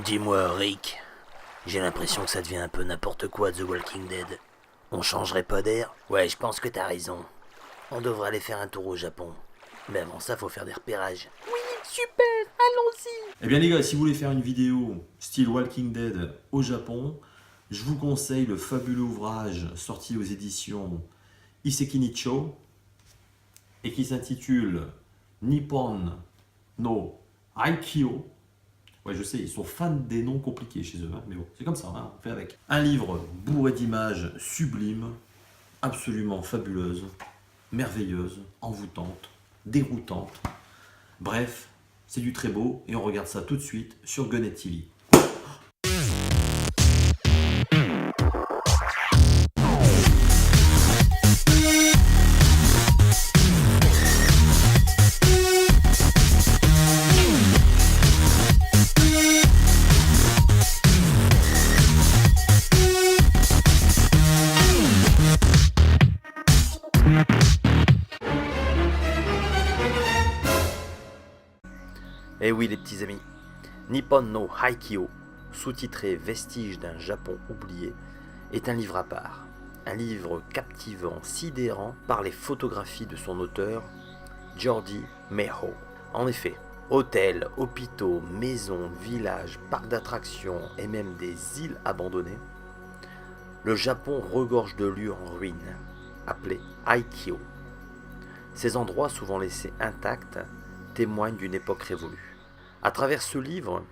Dis-moi, Rick, j'ai l'impression que ça devient un peu n'importe quoi The Walking Dead. On changerait pas d'air? Ouais, je pense que t'as raison. On devrait aller faire un tour au Japon. Mais avant ça, faut faire des repérages. Oui, super, allons-y. Eh bien les gars, si vous voulez faire une vidéo style Walking Dead au Japon, je vous conseille le fabuleux ouvrage sorti aux éditions Iseki Nicho et qui s'intitule Nippon no Aikyo. Ouais, je sais, ils sont fans des noms compliqués chez eux, hein, mais bon, c'est comme ça, hein, on fait avec. Un livre bourré d'images sublimes, absolument fabuleuses, merveilleuses, envoûtantes, déroutantes. Bref, c'est du très beau et on regarde ça tout de suite sur Gunnet TV. Eh oui les petits amis, Nippon no Haikyō, sous-titré Vestiges d'un Japon oublié, est un livre à part. Un livre captivant, sidérant par les photographies de son auteur, Jordi Meiho. En effet, hôtels, hôpitaux, maisons, villages, parcs d'attractions et même des îles abandonnées, le Japon regorge de lieux en ruine, appelés Aikyo. Ces endroits, souvent laissés intacts, témoignent d'une époque révolue. À travers ce livre,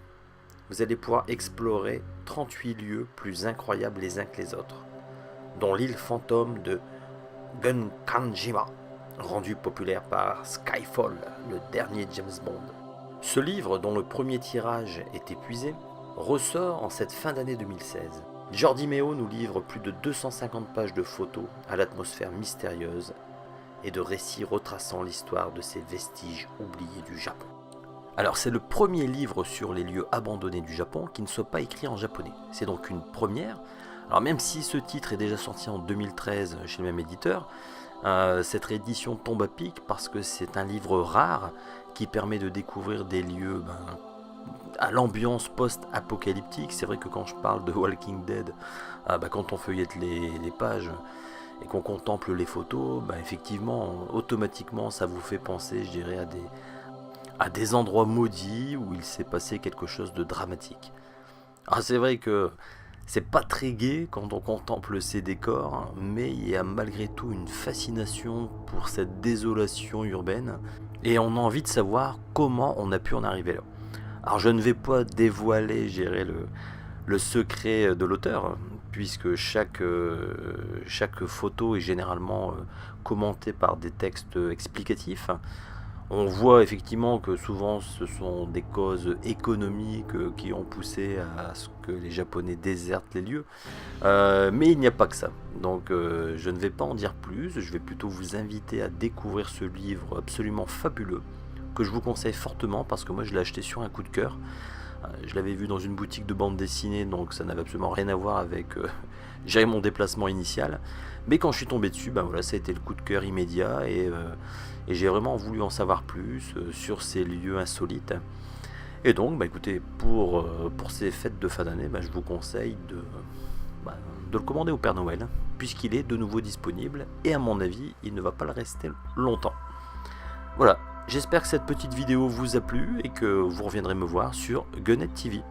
vous allez pouvoir explorer 38 lieux plus incroyables les uns que les autres, dont l'île fantôme de Gunkanjima, rendue populaire par Skyfall, le dernier James Bond. Ce livre, dont le premier tirage est épuisé, ressort en cette fin d'année 2016. Jordi Meiho nous livre plus de 250 pages de photos à l'atmosphère mystérieuse et de récits retraçant l'histoire de ces vestiges oubliés du Japon. Alors c'est le premier livre sur les lieux abandonnés du Japon qui ne soit pas écrit en japonais. C'est donc une première. Alors même si ce titre est déjà sorti en 2013 chez le même éditeur, cette réédition tombe à pic parce que c'est un livre rare qui permet de découvrir des lieux à l'ambiance post-apocalyptique. C'est vrai que quand je parle de Walking Dead, quand on feuillette les pages et qu'on contemple les photos, effectivement, automatiquement, ça vous fait penser, je dirais, à des endroits maudits où il s'est passé quelque chose de dramatique. Alors c'est vrai que c'est pas très gai quand on contemple ces décors, mais il y a malgré tout une fascination pour cette désolation urbaine, et on a envie de savoir comment on a pu en arriver là. Alors je ne vais pas dévoiler, je dirais, le secret de l'auteur, puisque chaque photo est généralement commentée par des textes explicatifs. On voit effectivement que souvent ce sont des causes économiques qui ont poussé à ce que les Japonais désertent les lieux, mais il n'y a pas que ça. Donc je ne vais pas en dire plus, je vais plutôt vous inviter à découvrir ce livre absolument fabuleux, que je vous conseille fortement parce que moi je l'ai acheté sur un coup de cœur. Je l'avais vu dans une boutique de bande dessinée, donc ça n'avait absolument rien à voir avec mon déplacement initial. Mais quand je suis tombé dessus, ça a été le coup de cœur immédiat et j'ai vraiment voulu en savoir plus sur ces lieux insolites. Et donc, écoutez, pour ces fêtes de fin d'année, je vous conseille de le commander au Père Noël, puisqu'il est de nouveau disponible et à mon avis, il ne va pas le rester longtemps. Voilà. J'espère que cette petite vidéo vous a plu et que vous reviendrez me voir sur Gunnet TV.